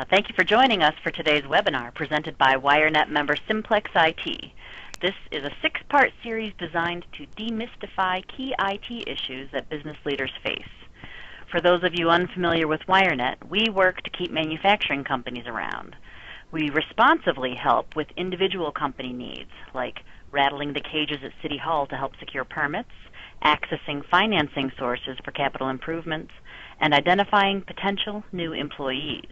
Thank you for joining us for today's webinar presented by WireNet member Simplex IT. This is a 6-part series designed to demystify key IT issues that business leaders face. For those of you unfamiliar with WireNet, we work to keep manufacturing companies around. We responsively help with individual company needs, like rattling the cages at City Hall to help secure permits, accessing financing sources for capital improvements, and identifying potential new employees.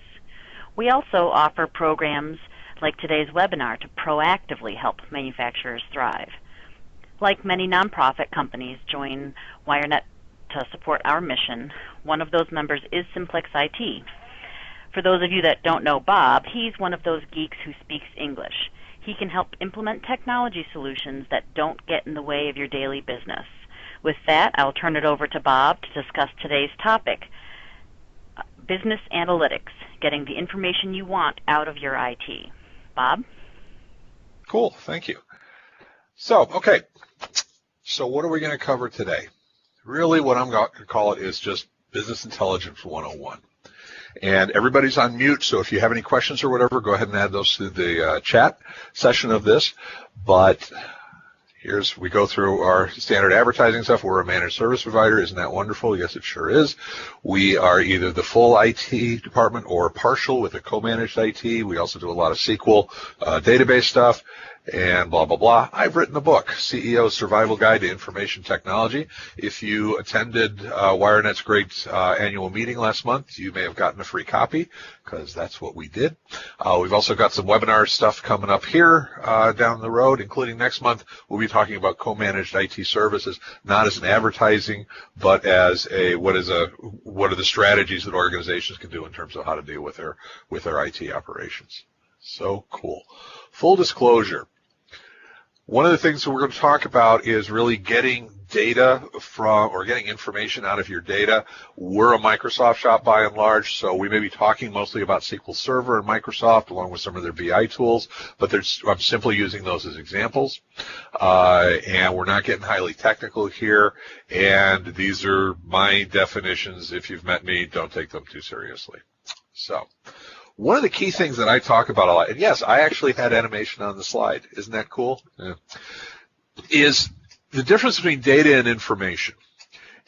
We also offer programs like today's webinar to proactively help manufacturers thrive. Like many nonprofit companies join WireNet to support our mission, one of those members is Simplex IT. For those of you that don't know Bob, he's one of those geeks who speaks English. He can help implement technology solutions that don't get in the way of your daily business. With that, I'll turn it over to Bob to discuss today's topic, business analytics, getting the information you want out of your IT. Bob? Cool, thank you. So what are we going to cover today? Really what I'm going to call it is just Business Intelligence 101. And everybody's on mute, so if you have any questions or whatever, go ahead and add those to the chat session of this. But we go through our standard advertising stuff. We're a managed service provider. Isn't that wonderful? Yes, it sure is. We are either the full IT department or partial with a co-managed IT. We also do a lot of SQL database stuff and blah, blah, blah. I've written a book, CEO's Survival Guide to Information Technology. If you attended WireNet's great annual meeting last month, you may have gotten a free copy because that's what we did. We've also got some webinar stuff coming up here down the road, including next month. We'll be talking about co-managed IT services, not as an advertising, but as what are the strategies that organizations can do in terms of how to deal with their IT operations. So cool. Full disclosure. One of the things that we're going to talk about is really getting data getting information out of your data. We're a Microsoft shop by and large, so we may be talking mostly about SQL Server and Microsoft along with some of their BI tools, but I'm simply using those as examples. And we're not getting highly technical here, and these are my definitions. If you've met me, don't take them too seriously. So one of the key things that I talk about a lot, and yes, I actually had animation on the slide. Isn't that cool? Yeah. Is the difference between data and information.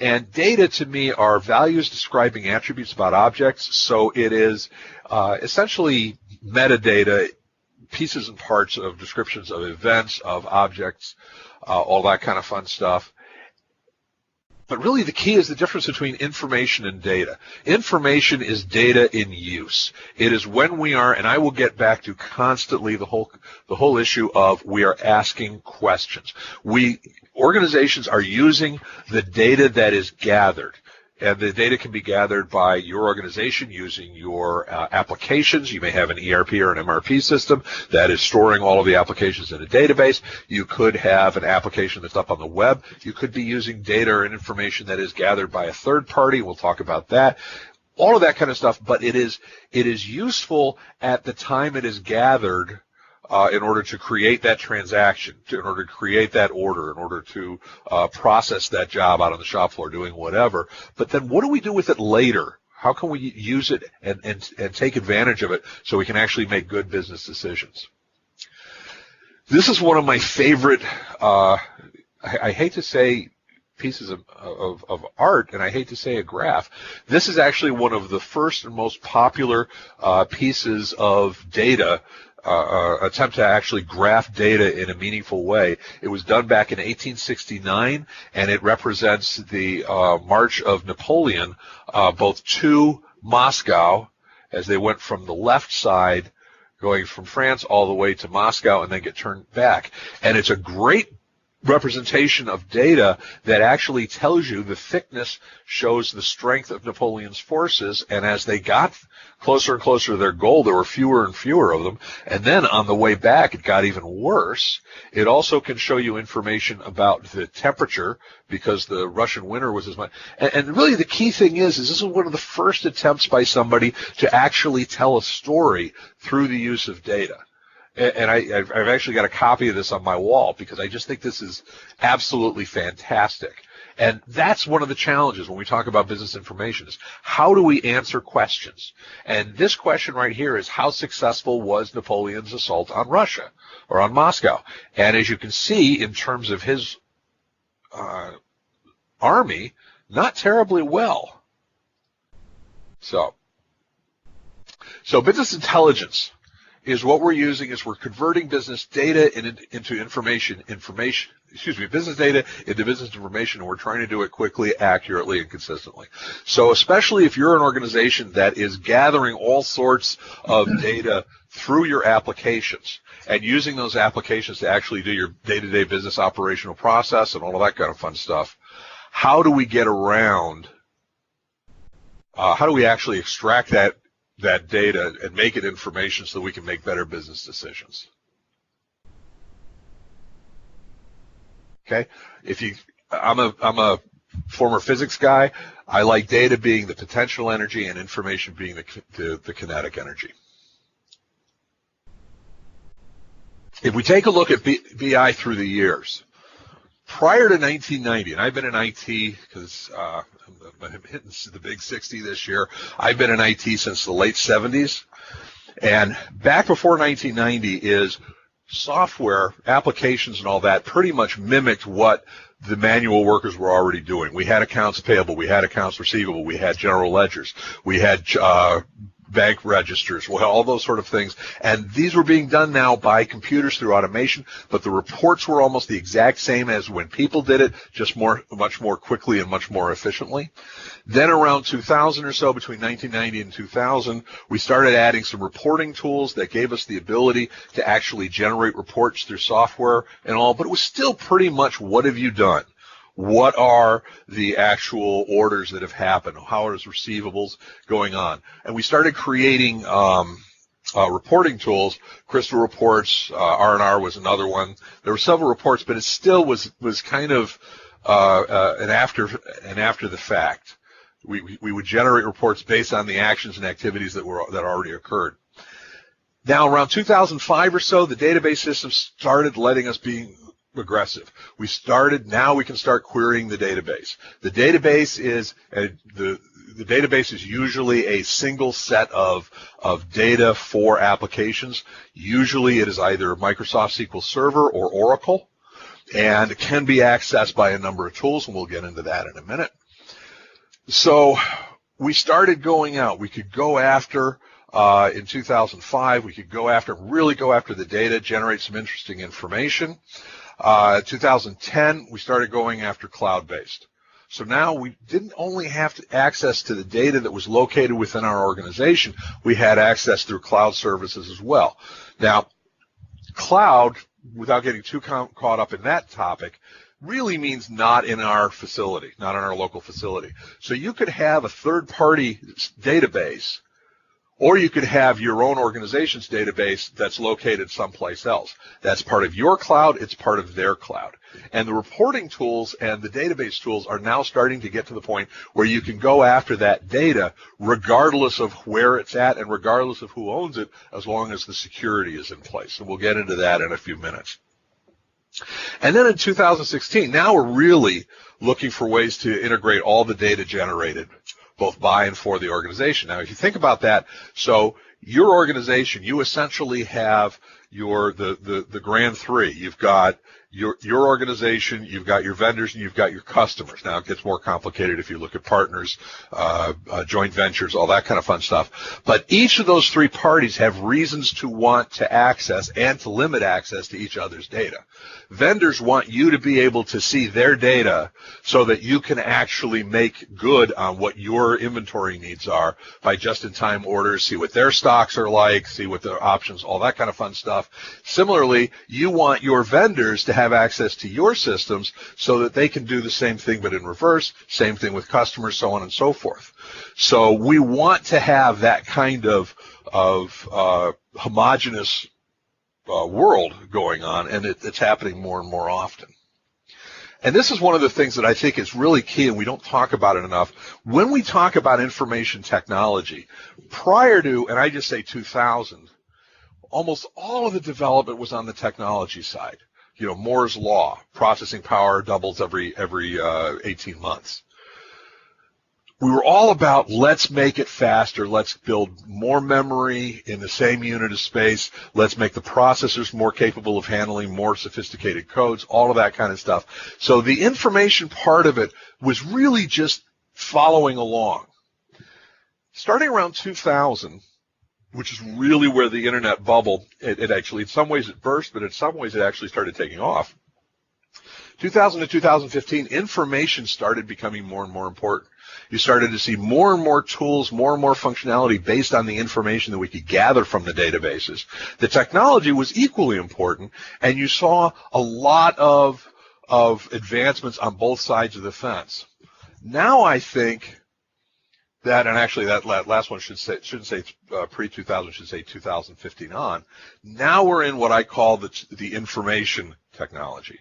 And data, to me, are values describing attributes about objects. So it is essentially metadata, pieces and parts of descriptions of events, of objects, all that kind of fun stuff. But really the key is the difference between information and data. Information is data in use. It is when we are, and I will get back to constantly the whole issue of we are asking questions. Organizations are using the data that is gathered. And the data can be gathered by your organization using your applications. You may have an ERP or an MRP system that is storing all of the applications in a database. You could have an application that's up on the web. You could be using data or information that is gathered by a third party. We'll talk about that. All of that kind of stuff, but it is useful at the time it is gathered in order to create that transaction, in order to create that order, in order to process that job out on the shop floor, doing whatever. But then what do we do with it later? How can we use it and take advantage of it so we can actually make good business decisions? This is one of my favorite, I hate to say pieces of art, and I hate to say a graph. This is actually one of the first and most popular pieces of data, attempt to actually graph data in a meaningful way. It was done back in 1869, and it represents the march of Napoleon both to Moscow as they went from the left side, going from France all the way to Moscow, and then get turned back. And it's a great representation of data that actually tells you the thickness shows the strength of Napoleon's forces, and as they got closer and closer to their goal, there were fewer and fewer of them, and then on the way back it got even worse. It also can show you information about the temperature because the Russian winter was as much, and really the key thing is this is one of the first attempts by somebody to actually tell a story through the use of data. And I've actually got a copy of this on my wall because I just think this is absolutely fantastic. And that's one of the challenges when we talk about business information is how do we answer questions? And this question right here is how successful was Napoleon's assault on Russia or on Moscow? And as you can see in terms of his army, not terribly well. So business intelligence is what we're using is we're converting business data into business data into business information, and we're trying to do it quickly, accurately, and consistently. So especially if you're an organization that is gathering all sorts of data through your applications and using those applications to actually do your day-to-day business operational process and all of that kind of fun stuff, how do we get around, how do we actually extract that data and make it information so that we can make better business decisions? Okay, I'm a former physics guy. I like data being the potential energy and information being the kinetic energy. If we take a look at BI through the years, prior to 1990, and I've been in IT because I'm hitting the big 60 this year. I've been in IT since the late 70s. And back before 1990 is software, applications and all that pretty much mimicked what the manual workers were already doing. We had accounts payable, we had accounts receivable, we had general ledgers, we had bank registers, well, all those sort of things. And these were being done now by computers through automation, but the reports were almost the exact same as when people did it, just much more quickly and much more efficiently. Then around 2000 or so, between 1990 and 2000, we started adding some reporting tools that gave us the ability to actually generate reports through software and all, but it was still pretty much what have you done? What are the actual orders that have happened? How are receivables going on? And we started creating reporting tools. Crystal Reports, R&R was another one. There were several reports, but it still was kind of an after the fact. We would generate reports based on the actions and activities that already occurred. Now, around 2005 or so, the database system started letting us be aggressive. Now we can start querying the database. The database is usually a single set of data for applications. Usually it is either Microsoft SQL Server or Oracle, and it can be accessed by a number of tools, and we'll get into that in a minute. So we started going out. We could go after, in 2005, we could really go after the data, generate some interesting information. 2010, we started going after cloud-based. So now we didn't only have access to the data that was located within our organization, we had access through cloud services as well. Now, cloud, without getting too caught up in that topic, really means not in our facility, not in our local facility. So you could have a third-party database, or you could have your own organization's database that's located someplace else. That's part of your cloud, it's part of their cloud. And the reporting tools and the database tools are now starting to get to the point where you can go after that data regardless of where it's at and regardless of who owns it, as long as the security is in place. And we'll get into that in a few minutes. And then in 2016, now we're really looking for ways to integrate all the data generated both by and for the organization. Now, if you think about that, so your organization, you essentially have the grand three. You've got your organization, you've got your vendors, and you've got your customers. Now, it gets more complicated if you look at partners, joint ventures, all that kind of fun stuff. But each of those three parties have reasons to want to access and to limit access to each other's data. Vendors want you to be able to see their data so that you can actually make good on what your inventory needs are by just-in-time orders, see what their stocks are like, see what their options, all that kind of fun stuff. Similarly, you want your vendors to have access to your systems so that they can do the same thing but in reverse, same thing with customers, so on and so forth. So we want to have that kind of homogeneous world going on, and it's happening more and more often. And this is one of the things that I think is really key, and we don't talk about it enough. When we talk about information technology, prior to, and I just say 2000, almost all of the development was on the technology side. Moore's law, processing power doubles every 18 months. We were all about, let's make it faster, let's build more memory in the same unit of space, let's make the processors more capable of handling more sophisticated codes, all of that kind of stuff. So the information part of it was really just following along. Starting around 2000, which is really where the internet bubble, it actually, in some ways it burst, but in some ways it actually started taking off. 2000 to 2015, information started becoming more and more important. You started to see more and more tools, more and more functionality based on the information that we could gather from the databases. The technology was equally important, and you saw a lot of advancements on both sides of the fence. Now I think that, and actually that last one shouldn't say pre-2000, should say 2015 on. Now we're in what I call the information technology.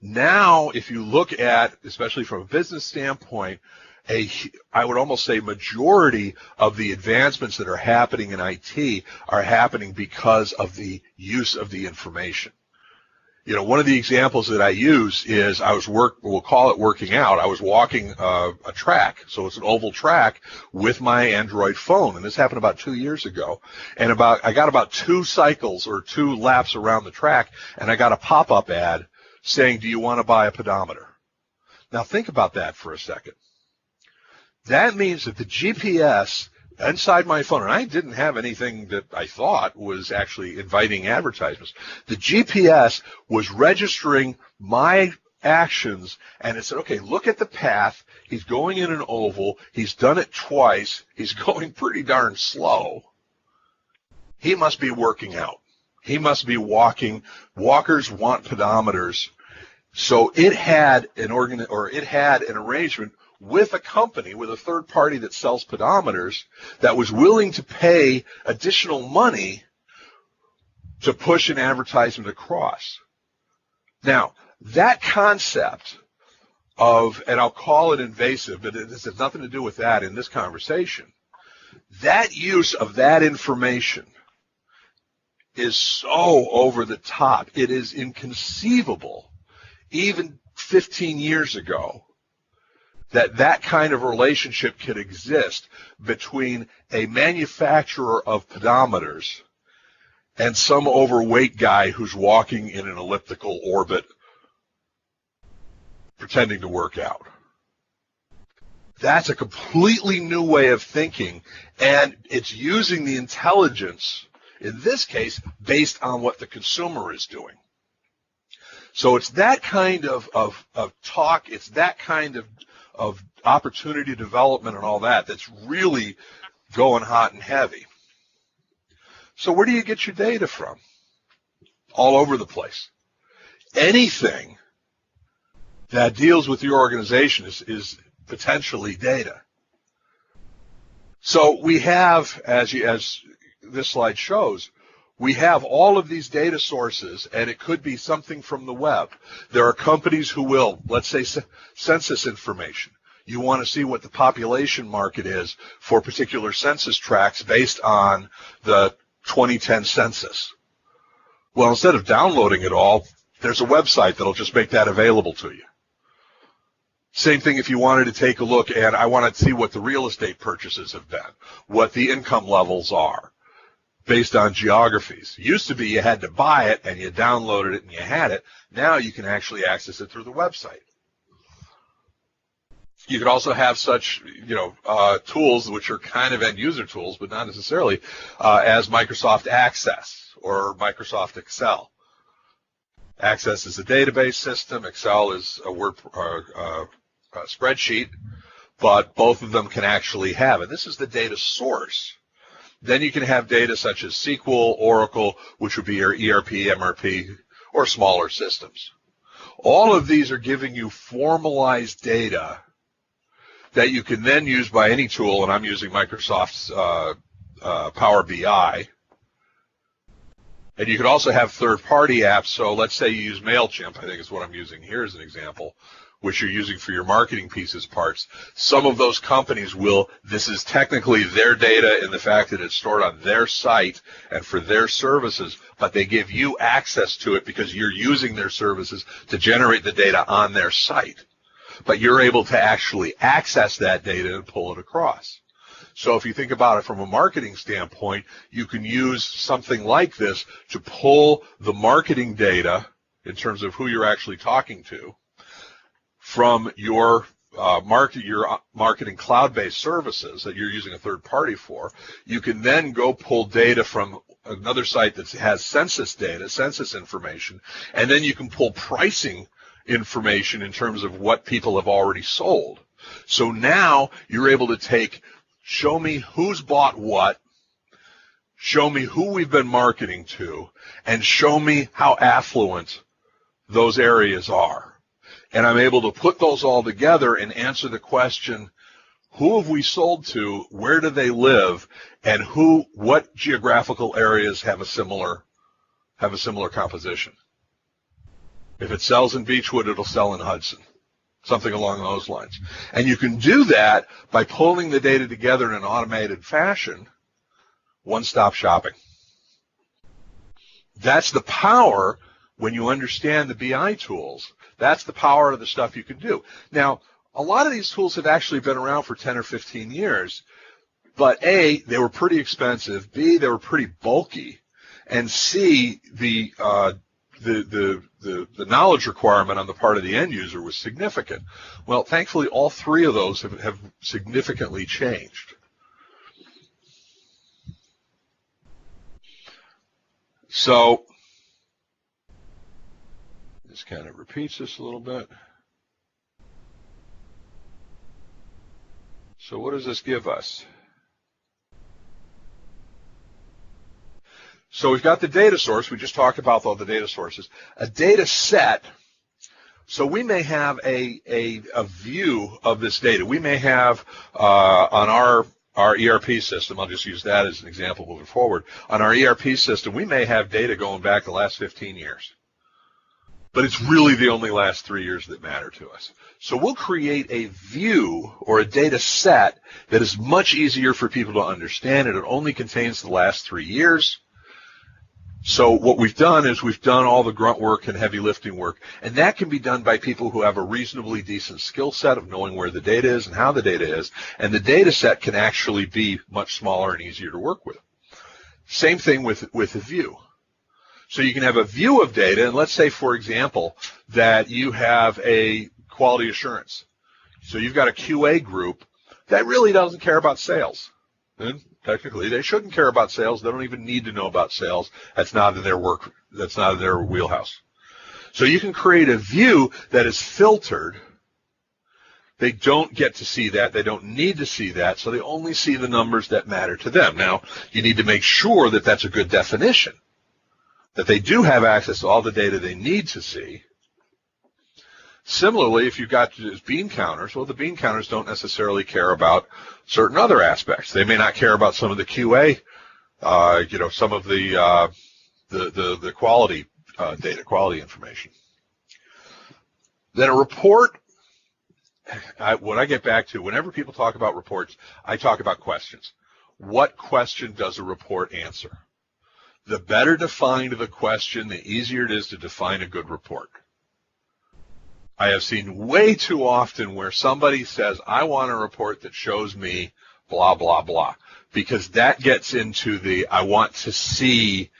Now, if you look at, especially from a business standpoint, I would almost say majority of the advancements that are happening in IT are happening because of the use of the information. One of the examples that I use is we'll call it working out. I was walking a track, so it's an oval track with my Android phone, and this happened about 2 years ago. And I got about 2 cycles or 2 laps around the track, and I got a pop-up ad saying, do you want to buy a pedometer? Now think about that for a second. That means that the GPS inside my phone, and I didn't have anything that I thought was actually inviting advertisements. The GPS was registering my actions, and it said, okay, look at the path. He's going in an oval. He's done it twice. He's going pretty darn slow. He must be working out. He must be walking. Walkers want pedometers. So it had an arrangement with a company, with a third party that sells pedometers, that was willing to pay additional money to push an advertisement across. Now, that concept of, and I'll call it invasive, but this has nothing to do with that in this conversation, that use of that information is so over the top. It is inconceivable, even 15 years ago, that kind of relationship could exist between a manufacturer of pedometers and some overweight guy who's walking in an elliptical orbit pretending to work out. That's a completely new way of thinking, and it's using the intelligence, in this case, based on what the consumer is doing. So it's that kind of talk, it's that kind of opportunity development and all that that's really going hot and heavy. So where do you get your data from? All over the place. Anything that deals with your organization is potentially data. So we have, as this slide shows, we have all of these data sources, and it could be something from the web. There are companies who will, let's say, census information. You want to see what the population market is for particular census tracts based on the 2010 census. Well, instead of downloading it all, there's a website that'll just make that available to you. Same thing if you wanted to take a look and I want to see what the real estate purchases have been, what the income levels are, based on geographies. It used to be you had to buy it and you downloaded it and you had it. Now you can actually access it through the website. You could also have such, tools which are kind of end-user tools, but not necessarily, as Microsoft Access or Microsoft Excel. Access is a database system. Excel is a word spreadsheet, but both of them can actually have it. This is the data source. Then you can have data such as SQL, Oracle, which would be your ERP, MRP, or smaller systems. All of these are giving you formalized data that you can then use by any tool, and I'm using Microsoft's Power BI. And you could also have third-party apps. So let's say you use MailChimp, I think is what I'm using here as an example, which you're using for your marketing pieces parts, some of those companies will, this is technically their data in the fact that it's stored on their site and for their services, but they give you access to it because you're using their services to generate the data on their site. But you're able to actually access that data and pull it across. So if you think about it from a marketing standpoint, you can use something like this to pull the marketing data in terms of who you're actually talking to from your marketing cloud-based services that you're using a third party for. You can then go pull data from another site that has census data, census information, and then you can pull pricing information in terms of what people have already sold. So now you're able to take, show me who's bought what, show me who we've been marketing to, and show me how affluent those areas are. And I'm able to put those all together and answer the question, who have we sold to, where do they live, and what geographical areas have a similar composition. If it sells in Beechwood, it'll sell in Hudson. Something along those lines. And you can do that by pulling the data together in an automated fashion, one-stop shopping. That's the power when you understand the BI tools. That's the power of the stuff you can do. Now, a lot of these tools have actually been around for 10 or 15 years, but A, they were pretty expensive, B, they were pretty bulky, and C, the knowledge requirement on the part of the end user was significant. Well, thankfully, all three of those have significantly changed. So, this kind of repeats this a little bit. So what does this give us? So we've got the data source. We just talked about all the data sources. A data set. So we may have a view of this data. We may have on our ERP system, I'll just use that as an example moving forward. On our ERP system, we may have data going back the last 15 years. But it's really the only last 3 years that matter to us. So we'll create a view or a data set that is much easier for people to understand, and it only contains the last 3 years. So what we've done is we've done all the grunt work and heavy lifting work, and that can be done by people who have a reasonably decent skill set of knowing where the data is and how the data is, and the data set can actually be much smaller and easier to work with. Same thing with a view. So you can have a view of data, and let's say, for example, that you have a quality assurance. So you've got a QA group that really doesn't care about sales. And technically, they shouldn't care about sales. They don't even need to know about sales. That's not in their work. That's not in their wheelhouse. So you can create a view that is filtered. They don't get to see that. They don't need to see that. So they only see the numbers that matter to them. Now, you need to make sure that that's a good definition, that they do have access to all the data they need to see. Similarly, if you've got bean counters, well, the bean counters don't necessarily care about certain other aspects. They may not care about some of the QA, some of the quality data, quality information. Then a report, what I get back to, whenever people talk about reports, I talk about questions. What question does a report answer? The better defined the question, the easier it is to define a good report. I have seen way too often where somebody says, I want a report that shows me blah, blah, blah, because that gets into the, I want to see,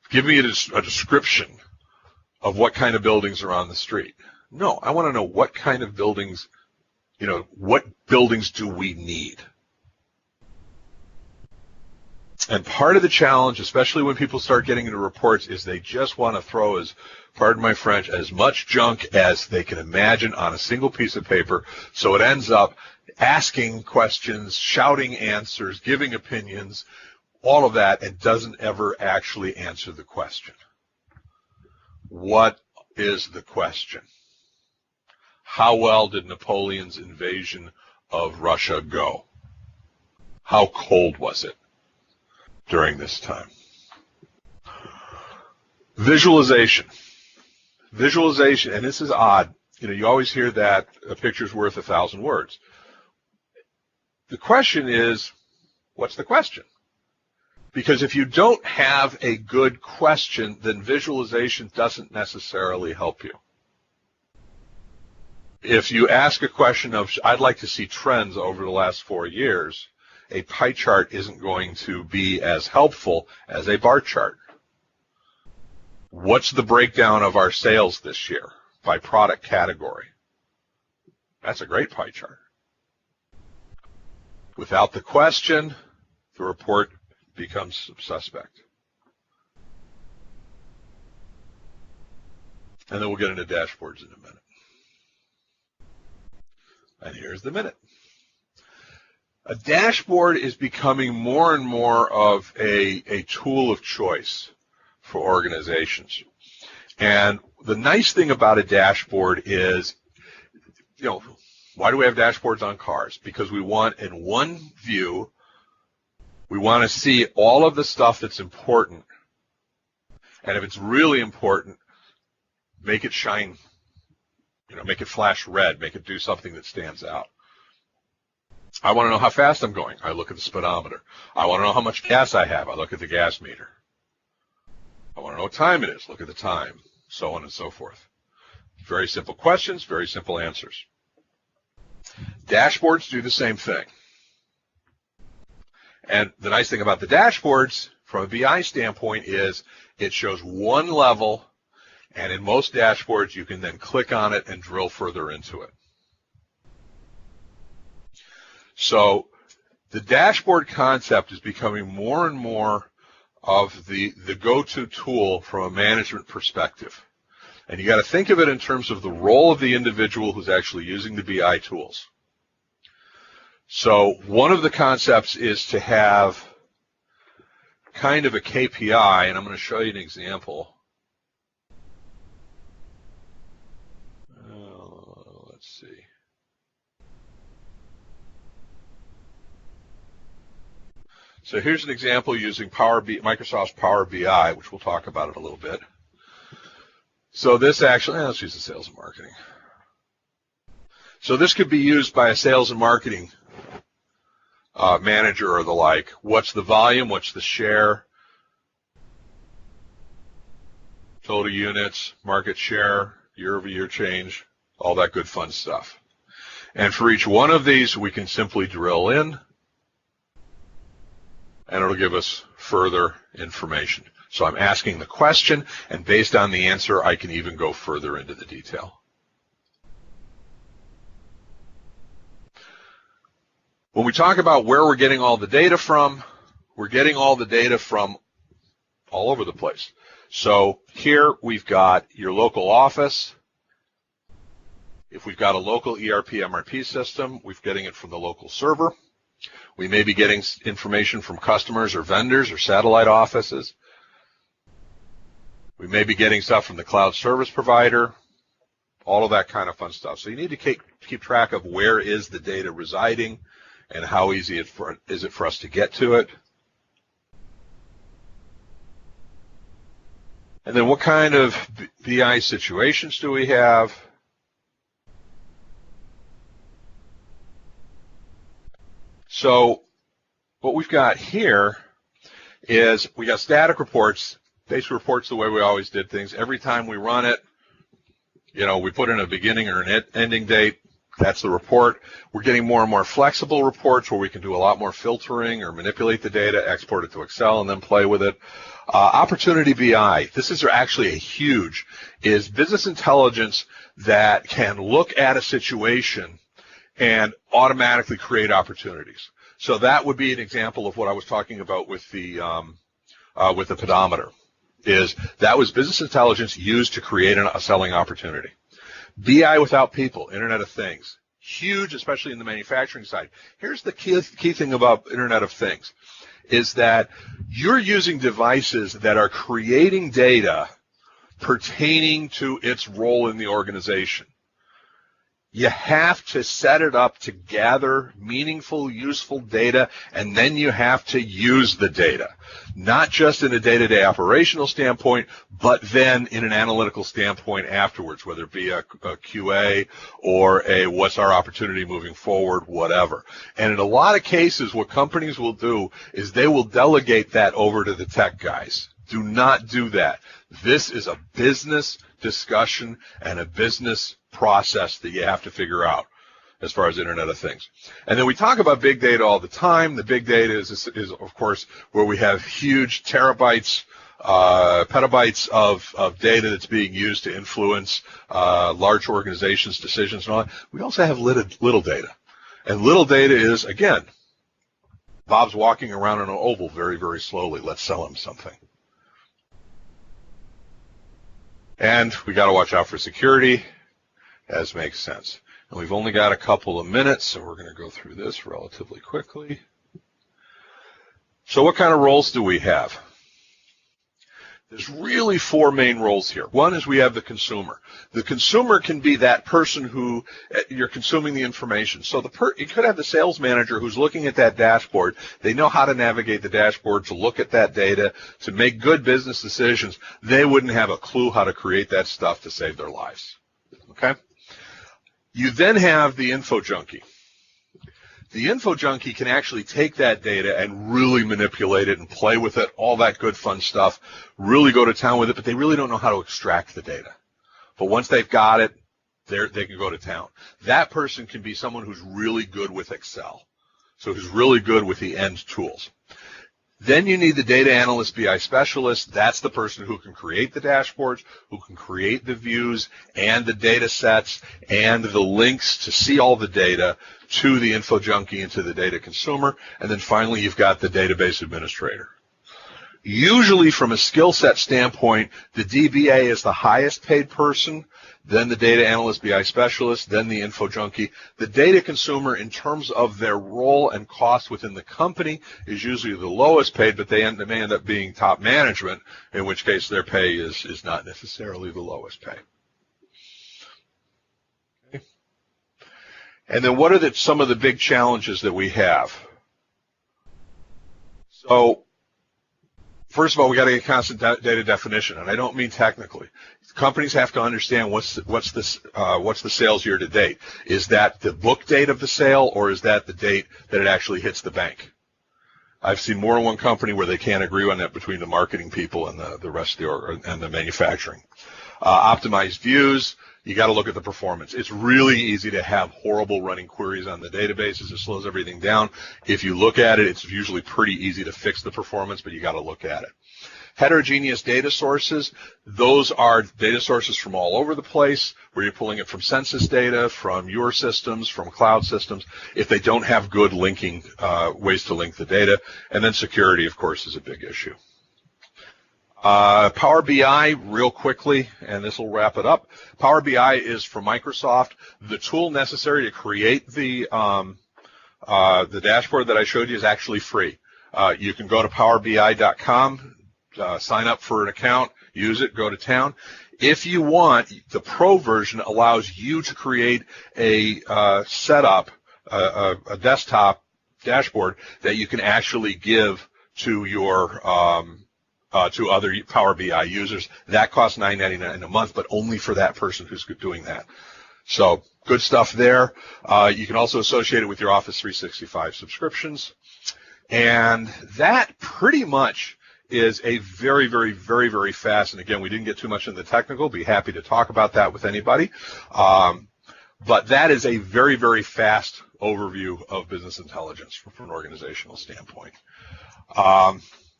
give me a description of what kind of buildings are on the street. No, I want to know what kind of buildings, what buildings do we need? And part of the challenge, especially when people start getting into reports, is they just want to throw, as, pardon my French, as much junk as they can imagine on a single piece of paper. So it ends up asking questions, shouting answers, giving opinions, all of that, and doesn't ever actually answer the question. What is the question? How well did Napoleon's invasion of Russia go? How cold was it during this time? Visualization. Visualization, and this is odd. you always hear that a picture's worth 1,000 words. The question is, what's the question? Because if you don't have a good question, then visualization doesn't necessarily help you. If you ask a question of, I'd like to see trends over the last 4 years, a pie chart isn't going to be as helpful as a bar chart. What's the breakdown of our sales this year by product category? That's a great pie chart. Without the question, the report becomes suspect. And then we'll get into dashboards in a minute. And here's the minute. A dashboard is becoming more and more of a tool of choice for organizations. And the nice thing about a dashboard is, why do we have dashboards on cars? Because we want in one view, we want to see all of the stuff that's important. And if it's really important, make it shine, make it flash red, make it do something that stands out. I want to know how fast I'm going. I look at the speedometer. I want to know how much gas I have. I look at the gas meter. I want to know what time it is. Look at the time, so on and so forth. Very simple questions, very simple answers. Dashboards do the same thing. And the nice thing about the dashboards from a BI standpoint is it shows one level, and in most dashboards you can then click on it and drill further into it. So the dashboard concept is becoming more and more of the go-to tool from a management perspective. And you got to think of it in terms of the role of the individual who's actually using the BI tools. So one of the concepts is to have kind of a KPI, and I'm going to show you an example. Let's see. So here's an example using Microsoft's Power BI, which we'll talk about it a little bit. So this actually, let's use the sales and marketing. So this could be used by a sales and marketing manager or the like. What's the volume? What's the share? Total units, market share, year-over-year change, all that good fun stuff. And for each one of these, we can simply drill in, and it'll give us further information. So I'm asking the question, and based on the answer, I can even go further into the detail. When we talk about where we're getting all the data from, we're getting all the data from all over the place. So here we've got your local office. If we've got a local ERP, MRP system, we're getting it from the local server. We may be getting information from customers or vendors or satellite offices. We may be getting stuff from the cloud service provider, all of that kind of fun stuff. So you need to keep track of where is the data residing and how easy is it for us to get to it. And then what kind of BI situations do we have? So what we've got here is we got static reports, basic reports the way we always did things. Every time we run it, we put in a beginning or an ending date. That's the report. We're getting more and more flexible reports where we can do a lot more filtering or manipulate the data, export it to Excel, and then play with it. Opportunity BI, this is actually is business intelligence that can look at a situation and automatically create opportunities. So that would be an example of what I was talking about with the pedometer. That was business intelligence used to create a selling opportunity. BI without people, Internet of Things, huge, especially in the manufacturing side. Here's the key thing about Internet of Things, is that you're using devices that are creating data pertaining to its role in the organization. You have to set it up to gather meaningful, useful data, and then you have to use the data, not just in a day-to-day operational standpoint, but then in an analytical standpoint afterwards, whether it be a QA or a what's our opportunity moving forward, whatever. And in a lot of cases, what companies will do is they will delegate that over to the tech guys. Do not do that. This is a business discussion and a business process that you have to figure out as far as Internet of Things. And then we talk about big data all the time. The big data is of course, where we have huge terabytes, petabytes of data that's being used to influence large organizations' decisions and all that. We also have little data. And little data is, again, Bob's walking around in an oval very, very slowly. Let's sell him something. And we got to watch out for security, as makes sense. And we've only got a couple of minutes, so we're going to go through this relatively quickly. So what kind of roles do we have? There's really four main roles here. One is we have the consumer. The consumer can be that person who you're consuming the information. So you could have the sales manager who's looking at that dashboard. They know how to navigate the dashboard, to look at that data, to make good business decisions. They wouldn't have a clue how to create that stuff to save their lives. Okay? You then have the info junkie. The info junkie can actually take that data and really manipulate it and play with it, all that good fun stuff, really go to town with it, but they really don't know how to extract the data. But once they've got it, they can go to town. That person can be someone who's really good with Excel, so who's really good with the end tools. Then you need the data analyst, BI specialist. That's the person who can create the dashboards, who can create the views and the data sets and the links to see all the data to the info junkie and to the data consumer. And then finally, you've got the database administrator. Usually from a skill set standpoint, the DBA is the highest paid person, then the data analyst, BI specialist, then the info junkie. The data consumer, in terms of their role and cost within the company, is usually the lowest paid, but they may end up being top management, in which case their pay is not necessarily the lowest pay. Okay. And then what are some of the big challenges that we have? So, first of all, we got to get constant data definition, and I don't mean technically. Companies have to understand what's the sales year to date. Is that the book date of the sale, or is that the date that it actually hits the bank? I've seen more than one company where they can't agree on that between the marketing people and the rest of and the manufacturing. Optimized views. You got to look at the performance. It's really easy to have horrible running queries on the databases. It slows everything down. If you look at it, it's usually pretty easy to fix the performance, but you got to look at it. Heterogeneous data sources, those are data sources from all over the place, where you're pulling it from census data, from your systems, from cloud systems, if they don't have good linking ways to link the data. And then security, of course, is a big issue. Power BI, real quickly, and this will wrap it up. Power BI is from Microsoft. The tool necessary to create the dashboard that I showed you is actually free. You can go to powerbi.com, sign up for an account, use it, go to town. If you want, the pro version allows you to create a setup, a desktop dashboard that you can actually give to your to other Power BI users. That costs $9.99 a month, but only for that person who's doing that. So good stuff there. You can also associate it with your Office 365 subscriptions. And that pretty much is a very, very, very, very fast, and again, we didn't get too much into the technical. Be happy to talk about that with anybody. But that is a very, very fast overview of business intelligence from an organizational standpoint.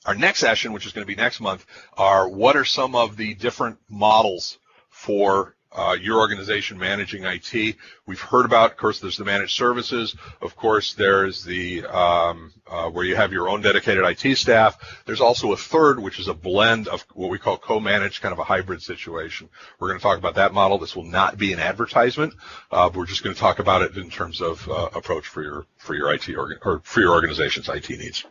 Our next session, which is going to be next month, are what are some of the different models for your organization managing IT. We've heard about, of course, there's the managed services. Of course, there's the where you have your own dedicated IT staff. There's also a third, which is a blend of what we call co-managed, kind of a hybrid situation. We're going to talk about that model. This will not be an advertisement. We're just going to talk about it in terms of approach for your IT or for your organization's IT needs.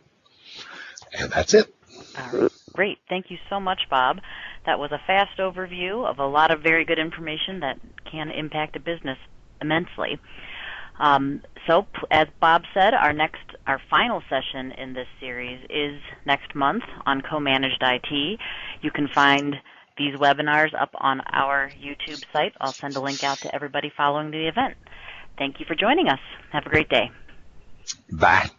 And that's it. All right. Great. Thank you so much, Bob. That was a fast overview of a lot of very good information that can impact a business immensely. As Bob said, our final session in this series is next month on co-managed IT. You can find these webinars up on our YouTube site. I'll send a link out to everybody following the event. Thank you for joining us. Have a great day. Bye.